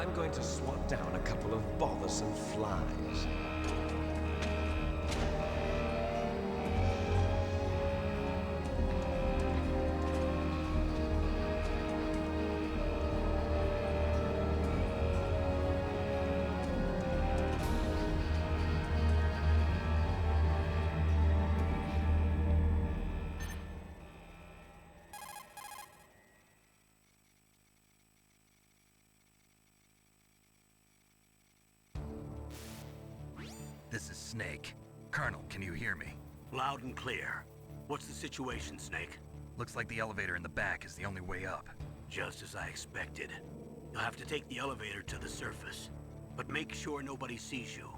I'm going to swat down a couple of bothersome flies. This is Snake. Colonel, can you hear me? Loud and clear. What's the situation, Snake? Looks like the elevator in the back is the only way up. Just as I expected. You'll have to take the elevator to the surface. But make sure nobody sees you.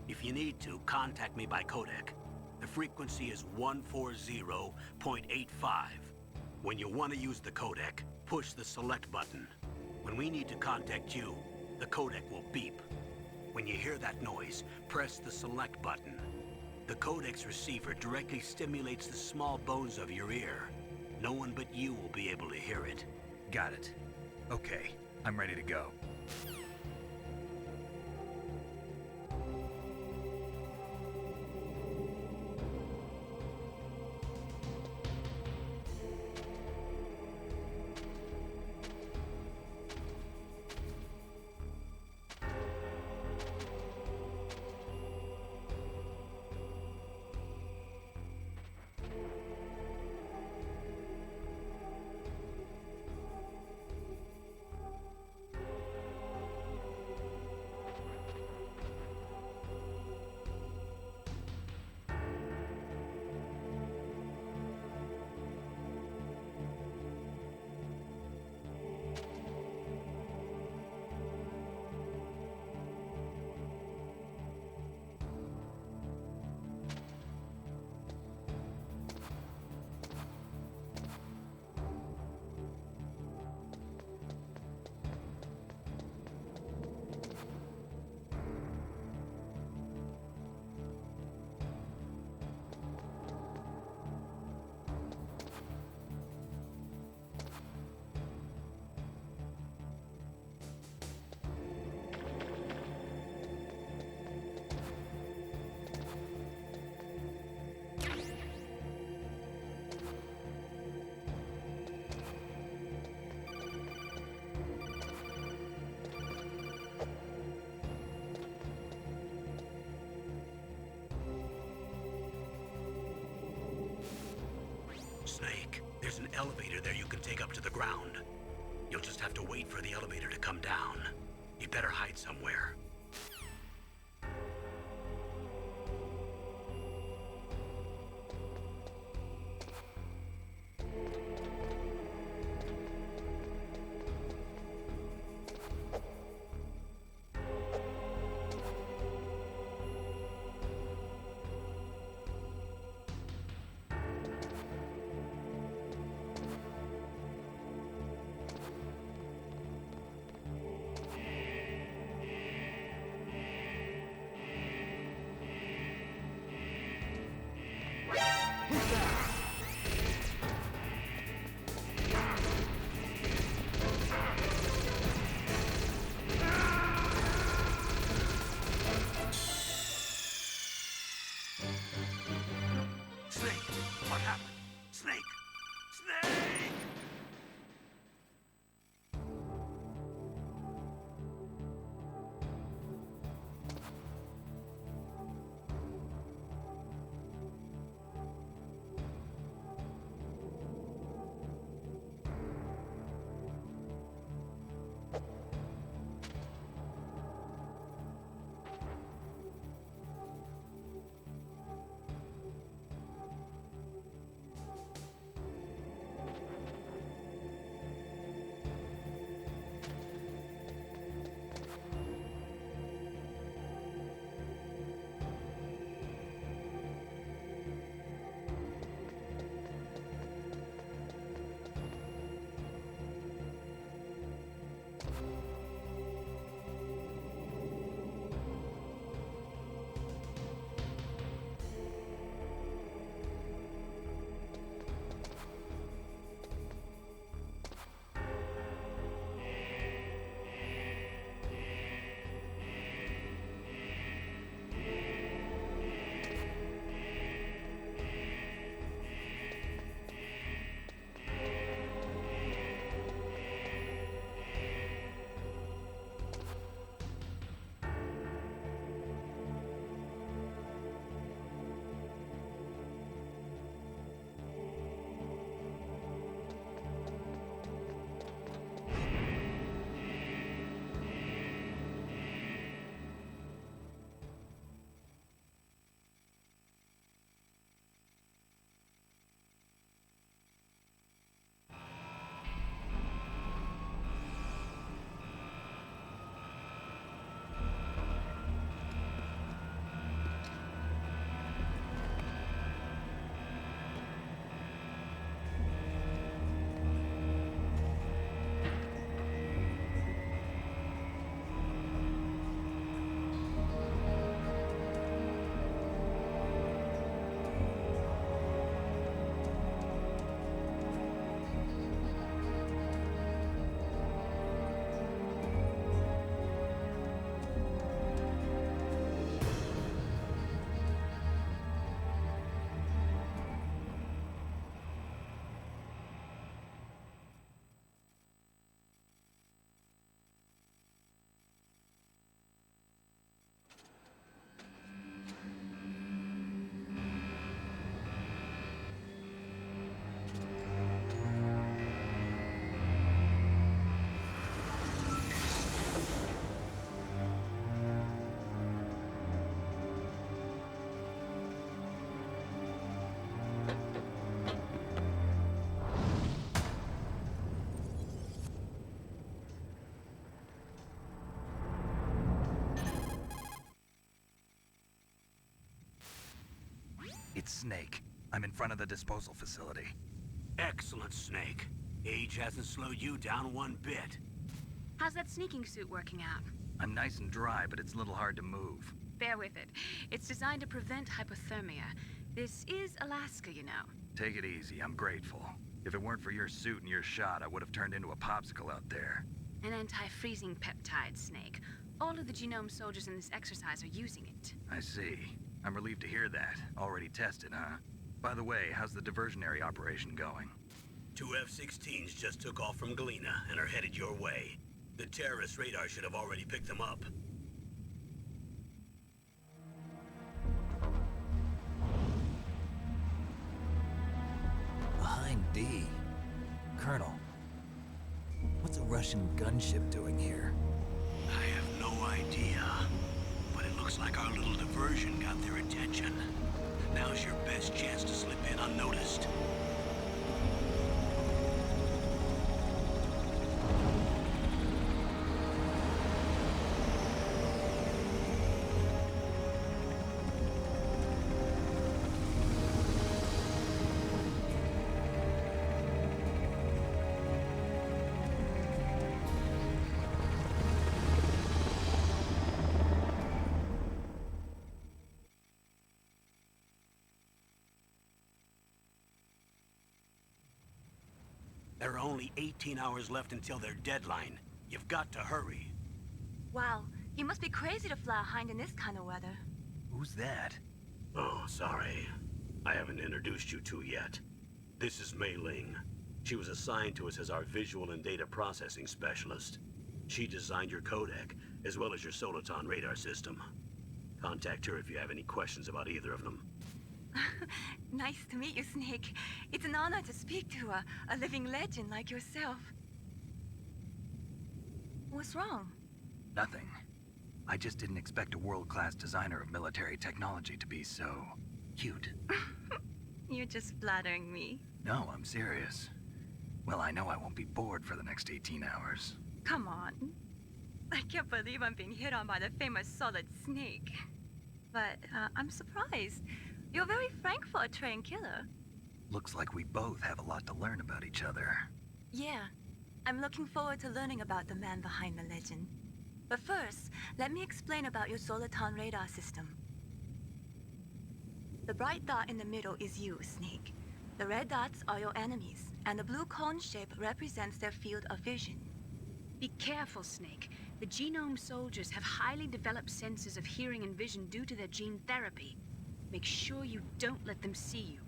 If you need to, contact me by codec. The frequency is 140.85. When you want to use the codec, push the select button. When we need to contact you, the codec will beep. When you hear that noise, press the select button. The codec's receiver directly stimulates the small bones of your ear. No one but you will be able to hear it. Got it. Okay, I'm ready to go. Snake, there's an elevator there you can take up to the ground. You'll just have to wait for the elevator to come down. You'd better hide somewhere. It's Snake. I'm in front of the disposal facility. Excellent, Snake. Age hasn't slowed you down one bit. How's that sneaking suit working out? I'm nice and dry, but it's a little hard to move. Bear with it. It's designed to prevent hypothermia. This is Alaska, you know. Take it easy, I'm grateful. If it weren't for your suit and your shot, I would have turned into a popsicle out there. An anti-freezing peptide, Snake. All of the genome soldiers in this exercise are using it. I see. I'm relieved to hear that. Already tested, huh? By the way, how's the diversionary operation going? 2 F-16s just took off from Galena and are headed your way. The terrorist radar should have already picked them up. Behind D. Colonel, what's a Russian gunship doing here? I have no idea, but it looks like our little diversion got their attention. Now's your best chance to slip in unnoticed. There are only 18 hours left until their deadline. You've got to hurry. Wow, you must be crazy to fly a hind in this kind of weather. Who's that? Oh, sorry. I haven't introduced you two yet. This is Mei Ling. She was assigned to us as our visual and data processing specialist. She designed your codec, as well as your Soliton radar system. Contact her if you have any questions about either of them. Nice to meet you, Snake. It's an honor to speak to a living legend like yourself. What's wrong? Nothing. I just didn't expect a world-class designer of military technology to be so cute. You're just flattering me. No, I'm serious. Well, I know I won't be bored for the next 18 hours. Come on. I can't believe I'm being hit on by the famous Solid Snake. But I'm surprised. You're very frank for a trained killer. Looks like we both have a lot to learn about each other. Yeah, I'm looking forward to learning about the man behind the legend. But first, let me explain about your Soliton radar system. The bright dot in the middle is you, Snake. The red dots are your enemies, and the blue cone shape represents their field of vision. Be careful, Snake. The genome soldiers have highly developed senses of hearing and vision due to their gene therapy. Make sure you don't let them see you.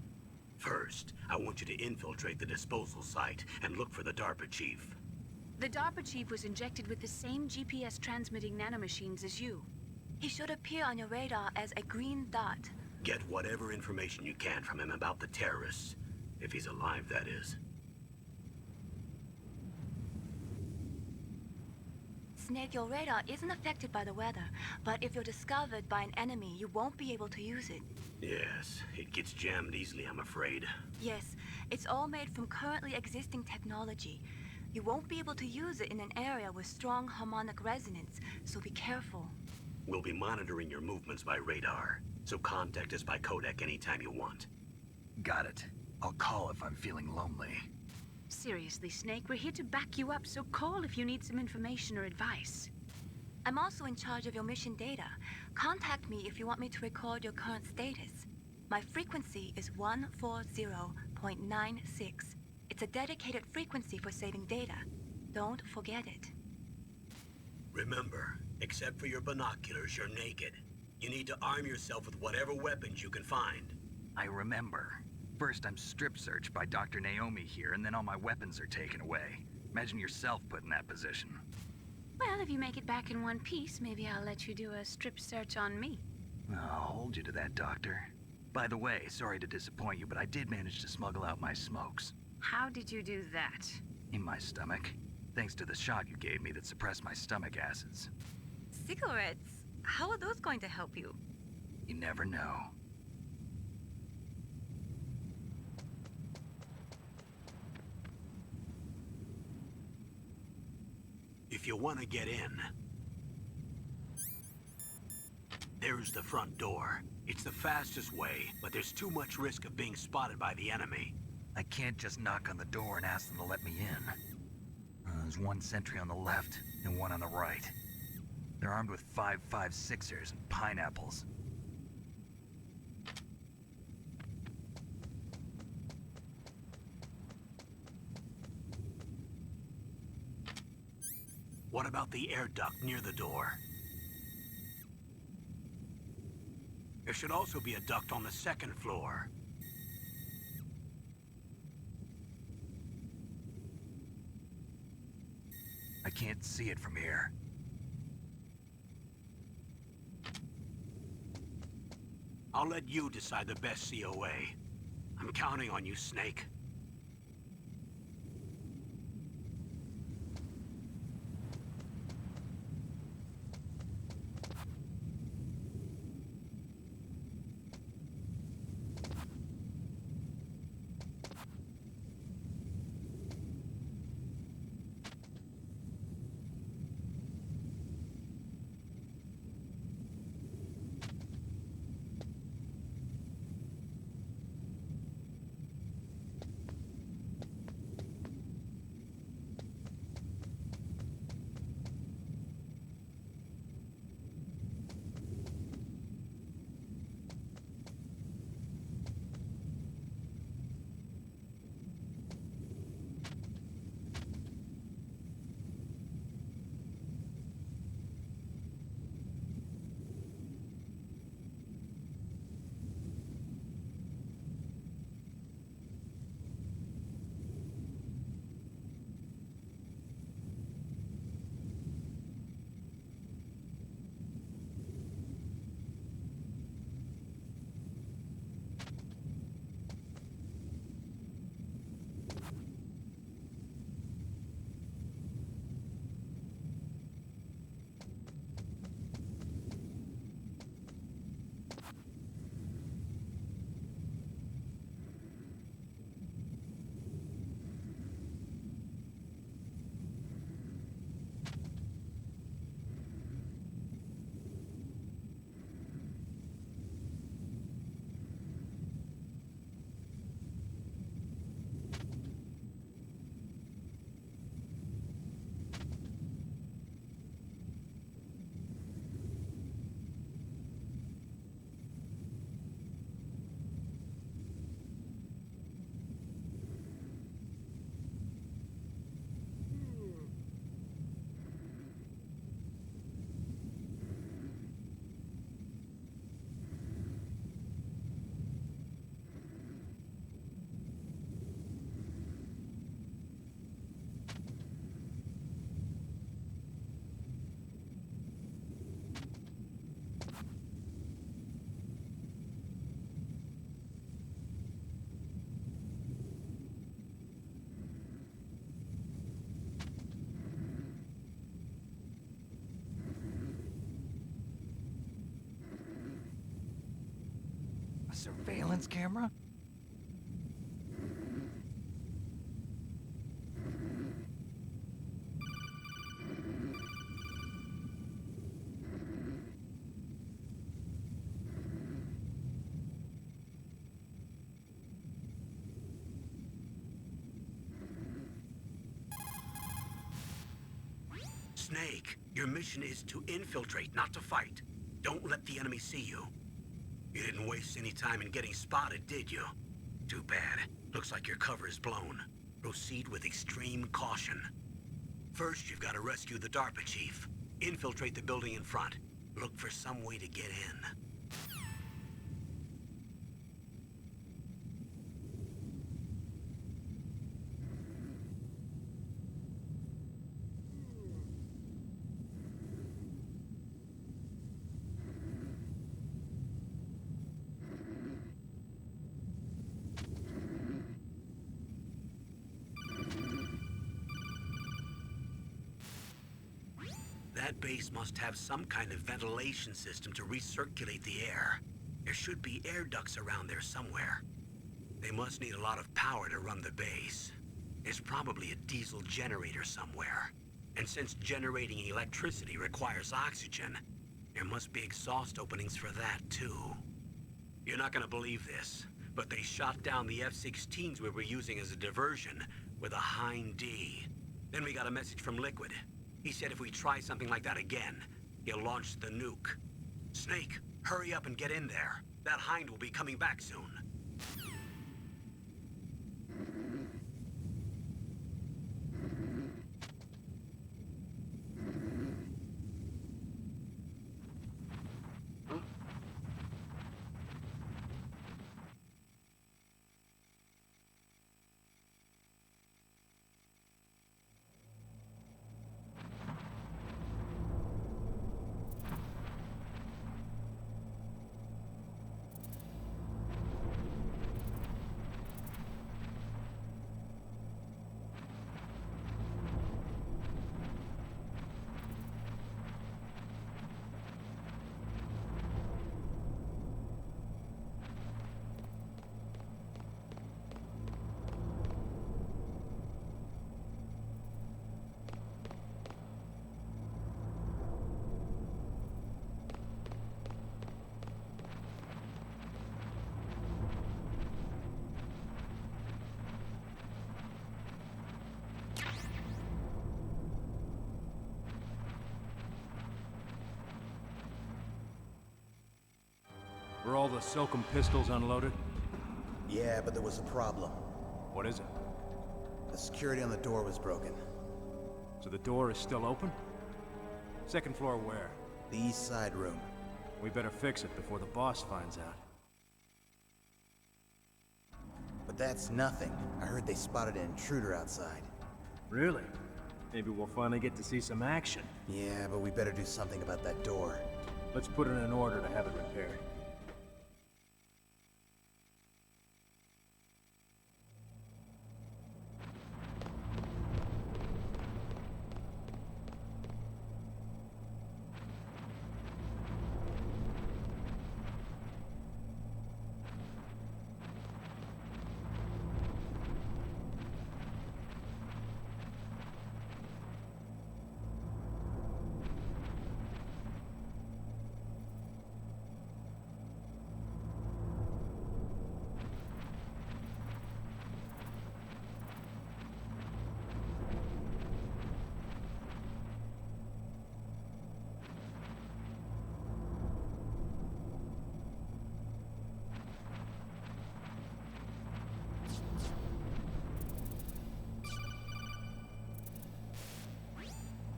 First, I want you to infiltrate the disposal site and look for the DARPA chief. The DARPA chief was injected with the same GPS transmitting nanomachines as you. He should appear on your radar as a green dot. Get whatever information you can from him about the terrorists. If he's alive, that is. Snake, your radar isn't affected by the weather, but if you're discovered by an enemy, you won't be able to use it. Yes, it gets jammed easily, I'm afraid. Yes, it's all made from currently existing technology. You won't be able to use it in an area with strong harmonic resonance, so be careful. We'll be monitoring your movements by radar, so contact us by codec anytime you want. Got it. I'll call if I'm feeling lonely. Seriously, Snake, we're here to back you up, so call if you need some information or advice. I'm also in charge of your mission data. Contact me if you want me to record your current status. My frequency is 140.96. It's a dedicated frequency for saving data. Don't forget it. Remember, except for your binoculars, you're naked. You need to arm yourself with whatever weapons you can find. I remember. First, I'm strip searched by Dr. Naomi here, and then all my weapons are taken away. Imagine yourself put in that position. Well, if you make it back in one piece, maybe I'll let you do a strip search on me. I'll hold you to that, Doctor. By the way, sorry to disappoint you, but I did manage to smuggle out my smokes. How did you do that? In my stomach. Thanks to the shot you gave me that suppressed my stomach acids. Cigarettes? How are those going to help you? You never know. If you want to get in, There's the front door. It's the fastest way, but there's too much risk of being spotted by the enemy. I can't just knock on the door and ask them to let me in. There's one sentry on the left and one on the right. They're armed with 5.56ers and pineapples. What about the air duct near the door? There should also be a duct on the second floor. I can't see it from here. I'll let you decide the best COA. I'm counting on you, Snake. A surveillance camera? Snake, your mission is to infiltrate, not to fight. Don't let the enemy see you. You didn't waste any time in getting spotted, did you? Too bad. Looks like your cover is blown. Proceed with extreme caution. First, you've got to rescue the DARPA chief. Infiltrate the building in front. Look for some way to get in. That base must have some kind of ventilation system to recirculate the air. There should be air ducts around there somewhere. They must need a lot of power to run the base. There's probably a diesel generator somewhere. And since generating electricity requires oxygen, There must be exhaust openings for that, too. You're not gonna believe this, but they shot down the F-16s we were using as a diversion with a Hind D. Then we got a message from Liquid. He said if we try something like that again, he'll launch the nuke. Snake, hurry up and get in there. That Hind will be coming back soon. Were all the Silcom pistols unloaded? Yeah, but there was a problem. What is it? The security on the door was broken. So the door is still open? Second floor where? The east side room. We better fix it before the boss finds out. But that's nothing. I heard they spotted an intruder outside. Really? Maybe we'll finally get to see some action. Yeah, but we better do something about that door. Let's put in an order to have it repaired.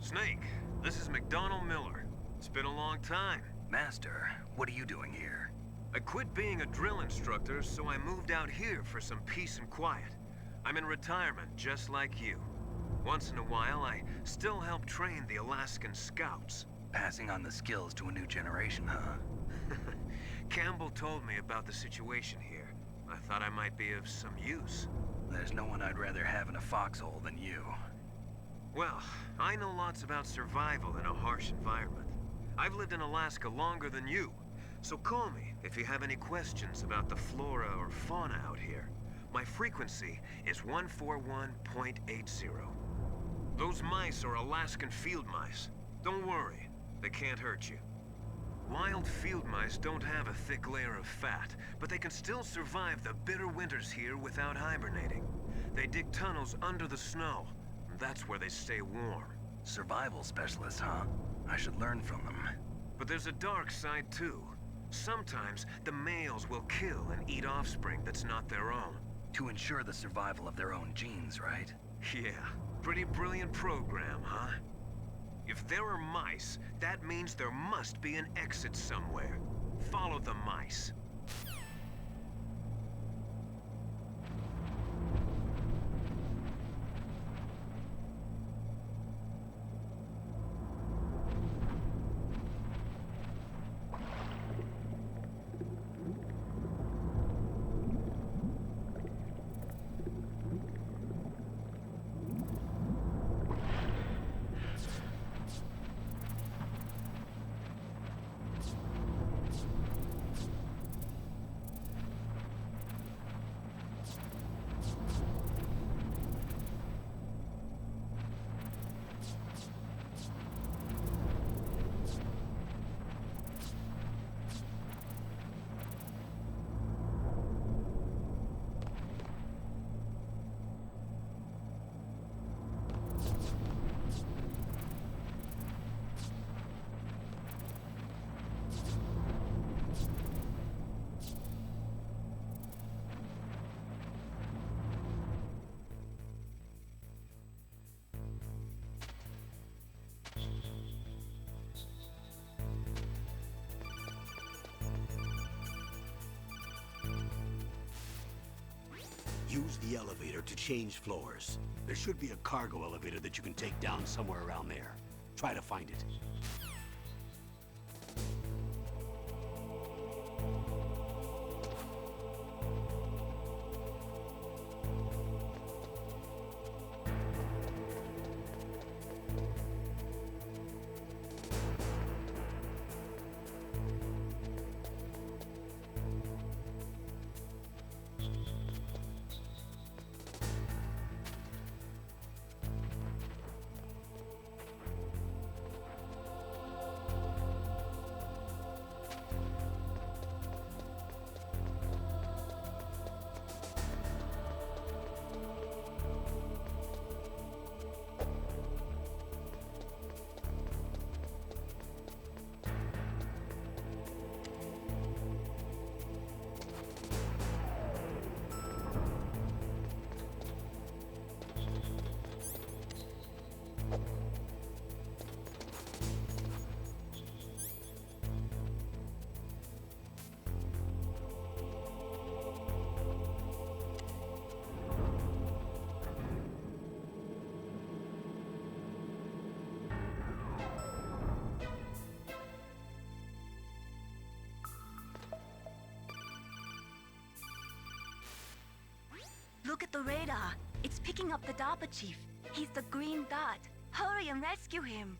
Snake, this is McDonald Miller. It's been a long time. Master, what are you doing here? I quit being a drill instructor, so I moved out here for some peace and quiet. I'm in retirement, just like you. Once in a while, I still help train the Alaskan Scouts. Passing on the skills to a new generation, huh? Campbell told me about the situation here. I thought I might be of some use. There's no one I'd rather have in a foxhole than you. Well, I know lots about survival in a harsh environment. I've lived in Alaska longer than you, so call me if you have any questions about the flora or fauna out here. My frequency is 141.80. Those mice are Alaskan field mice. Don't worry, they can't hurt you. Wild field mice don't have a thick layer of fat, but they can still survive the bitter winters here without hibernating. They dig tunnels under the snow. That's where they stay warm. Survival specialists, huh? I should learn from them. But there's a dark side too. Sometimes the males will kill and eat offspring that's not their own. To ensure the survival of their own genes, right? Yeah, pretty brilliant program, huh? If there are mice, that means there must be an exit somewhere. Follow the mice. use the elevator to change floors. There should be a cargo elevator that you can take down somewhere around there. Try to find it. Look at the radar. It's picking up the DARPA chief. He's the green dot. Hurry and rescue him.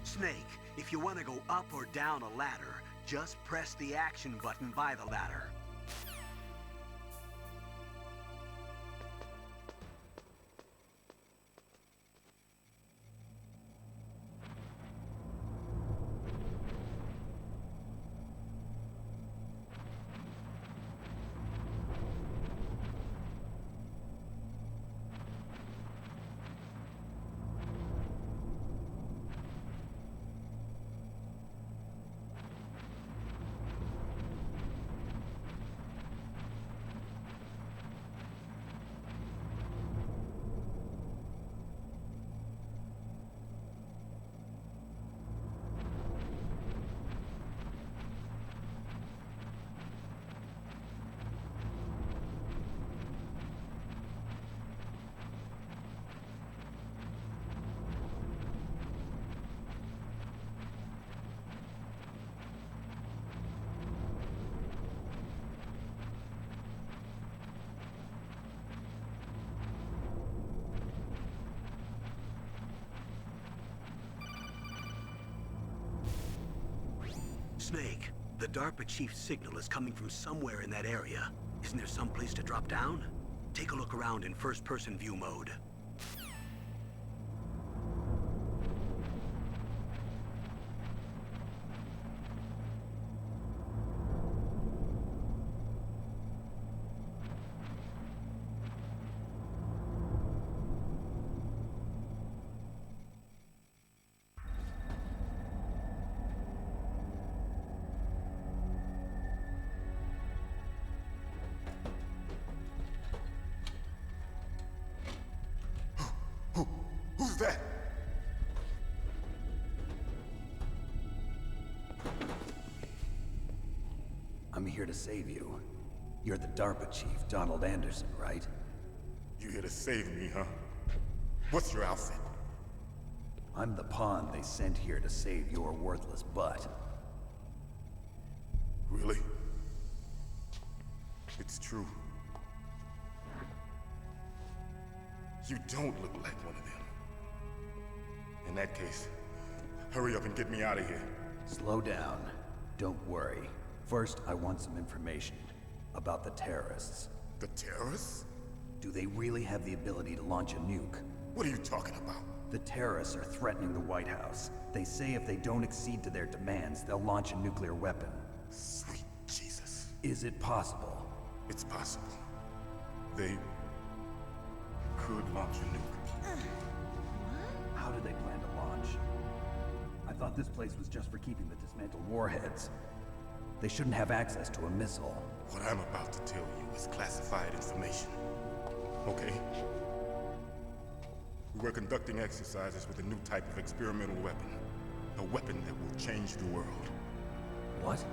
Snake, if you want to go up or down a ladder, just press the action button by the ladder. Snake, the DARPA chief's signal is coming from somewhere in that area. Isn't there some place to drop down? Take a look around in first-person view mode. Who's that? I'm here to save you. You're the DARPA chief, Donald Anderson, right? You here to save me, huh? What's your outfit? I'm the pawn they sent here to save your worthless butt. Really? It's true. You don't look like one of them. In that case, hurry up and get me out of here. Slow down. Don't worry. First, I want some information about the terrorists. The terrorists? Do they really have the ability to launch a nuke? What are you talking about? The terrorists are threatening the White House. They say if they don't accede to their demands, they'll launch a nuclear weapon. Sweet Jesus. Is it possible? It's possible. They could launch a nuke. How did they plan to launch? I thought this place was just for keeping the dismantled warheads. They shouldn't have access to a missile. What I'm about to tell you is classified information. Okay? We were conducting exercises with a new type of experimental weapon. A weapon that will change the world. What?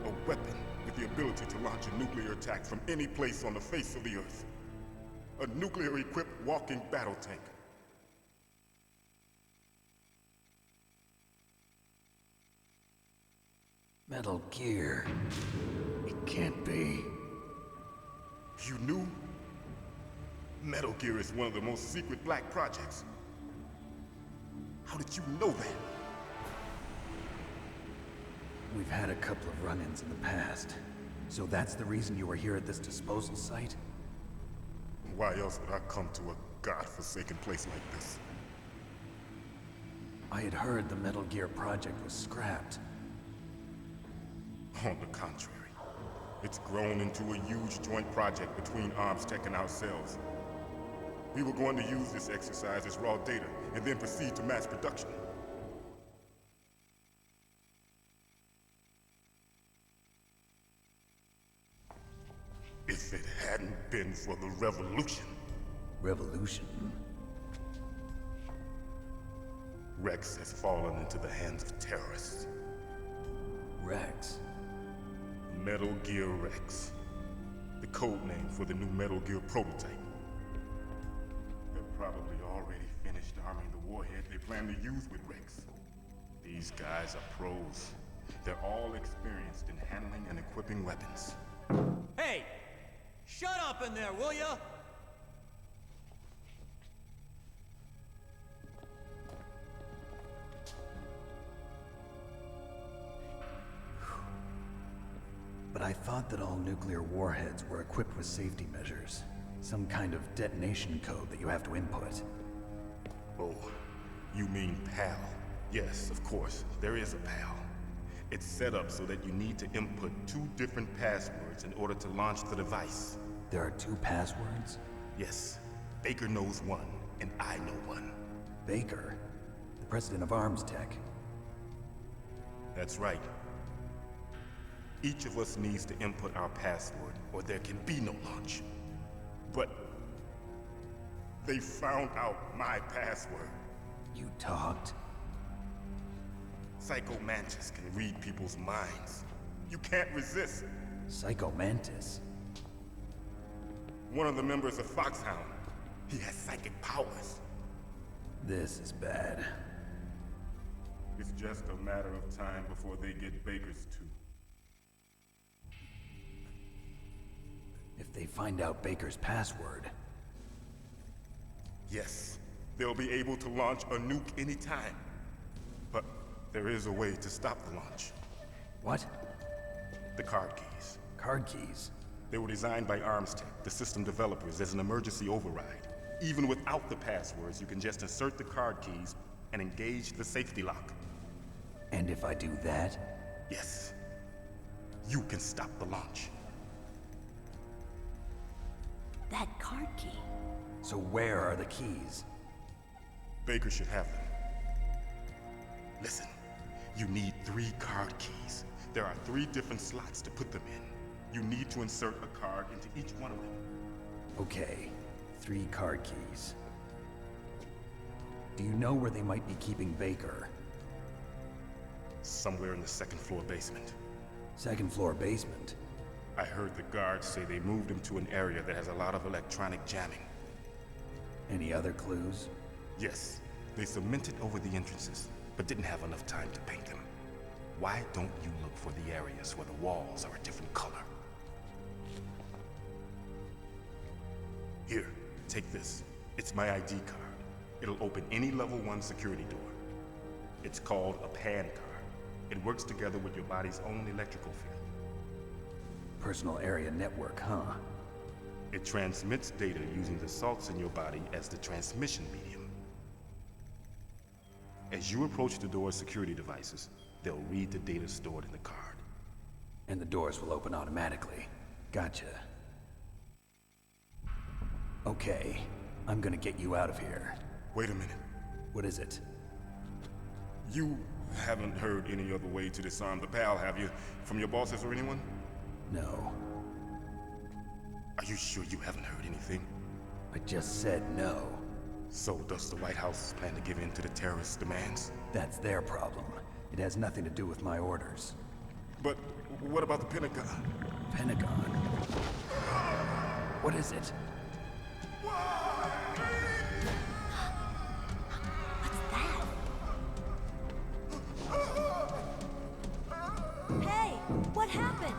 A weapon with the ability to launch a nuclear attack from any place on the face of the Earth. A nuclear-equipped walking battle tank. Metal Gear. It can't be. You knew? Metal Gear is one of the most secret black projects. How did you know that? We've had a couple of run-ins in the past. So that's the reason you were here at this disposal site? Why else would I come to a godforsaken place like this? I had heard the Metal Gear project was scrapped. On the contrary, it's grown into a huge joint project between ArmsTech and ourselves. We were going to use this exercise as raw data and then proceed to mass production. If it hadn't been for the revolution. Revolution? Rex has fallen into the hands of terrorists. Rex? Metal Gear Rex. The code name for the new Metal Gear prototype. They're probably already finished arming the warhead they plan to use with Rex. These guys are pros. They're all experienced in handling and equipping weapons. Hey! Shut up in there, will ya? But I thought that all nuclear warheads were equipped with safety measures. Some kind of detonation code that you have to input. Oh, you mean PAL? Yes, of course, there is a PAL. It's set up so that you need to input 2 different passwords in order to launch the device. There are 2 passwords? Yes. Baker knows one, and I know one. Baker? The president of ArmsTech? That's right. Each of us needs to input our password, or there can be no launch. But they found out my password. You talked? Psycho Mantis can read people's minds. You can't resist. Psycho Mantis? One of the members of Foxhound. He has psychic powers. This is bad. It's just a matter of time before they get Baker's too. If they find out Baker's password... Yes, they'll be able to launch a nuke anytime. But there is a way to stop the launch. What? The card keys. Card keys? They were designed by ArmsTech, the system developers, as an emergency override. Even without the passwords, you can just insert the card keys and engage the safety lock. And if I do that? Yes. You can stop the launch. That card key. So where are the keys? Baker should have them. Listen, you need 3 card keys. There are 3 different slots to put them in. You need to insert a card into each one of them. Okay, 3 card keys. Do you know where they might be keeping Baker? Somewhere in the 2nd floor basement. 2nd floor basement? I heard the guards say they moved him to an area that has a lot of electronic jamming. Any other clues? Yes, they cemented over the entrances, but didn't have enough time to paint them. Why don't you look for the areas where the walls are a different color? Here, take this. It's my ID card. It'll open any level 1 security door. It's called a PAN card. It works together with your body's own electrical field. Personal area network, huh? It transmits data using the salts in your body as the transmission medium. As you approach the door's security devices, they'll read the data stored in the card. And the doors will open automatically. Gotcha. Okay, I'm gonna get you out of here. Wait a minute. What is it? You haven't heard any other way to disarm the PAL, have you? From your bosses or anyone? No. Are you sure you haven't heard anything? I just said no. So does the White House plan to give in to the terrorists' demands? That's their problem. It has nothing to do with my orders. But what about the Pentagon? Pentagon? What is it? Hey, what happened?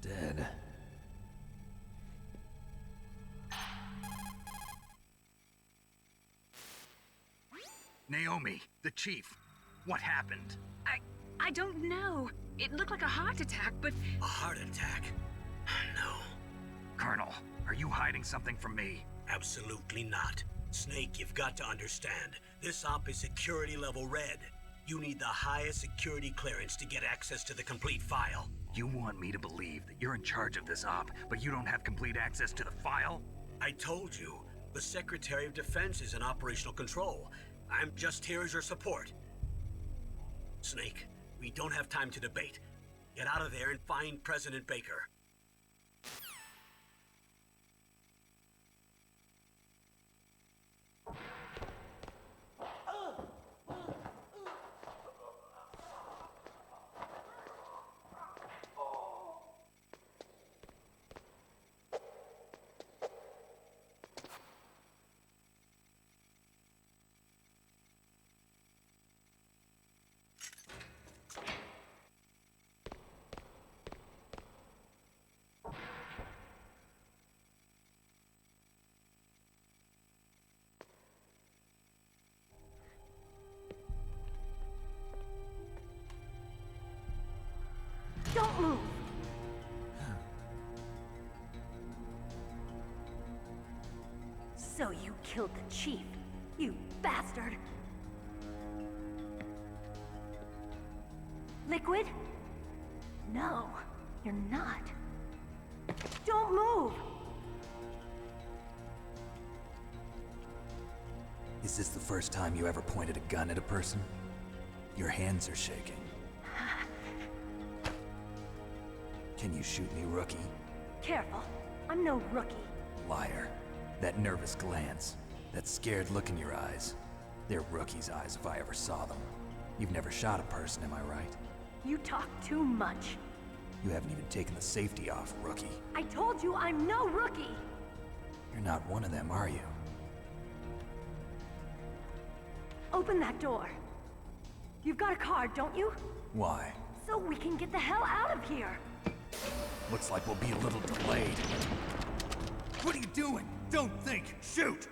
Dead. Naomi, the chief. What happened? I don't know. It looked like a heart attack, but... A heart attack? No. Colonel, are you hiding something from me? Absolutely not. Snake, you've got to understand. This op is security level red. You need the highest security clearance to get access to the complete file. You want me to believe that you're in charge of this op, but you don't have complete access to the file? I told you, the Secretary of Defense is in operational control. I'm just here as your support. Snake, we don't have time to debate. Get out of there and find President Baker. Don't move! So you killed the chief, you bastard! Liquid? No, you're not. Don't move! Is this the first time you ever pointed a gun at a person? Your hands are shaking. Can you shoot me, rookie? Careful, I'm no rookie. Liar. That nervous glance, that scared look in your eyes. They're rookie's eyes if I ever saw them. You've never shot a person, am I right? You talk too much. You haven't even taken the safety off, rookie. I told you I'm no rookie! You're not one of them, are you? Open that door. You've got a card, don't you? Why? So we can get the hell out of here! Looks like we'll be a little delayed. What are you doing? Don't think! Shoot!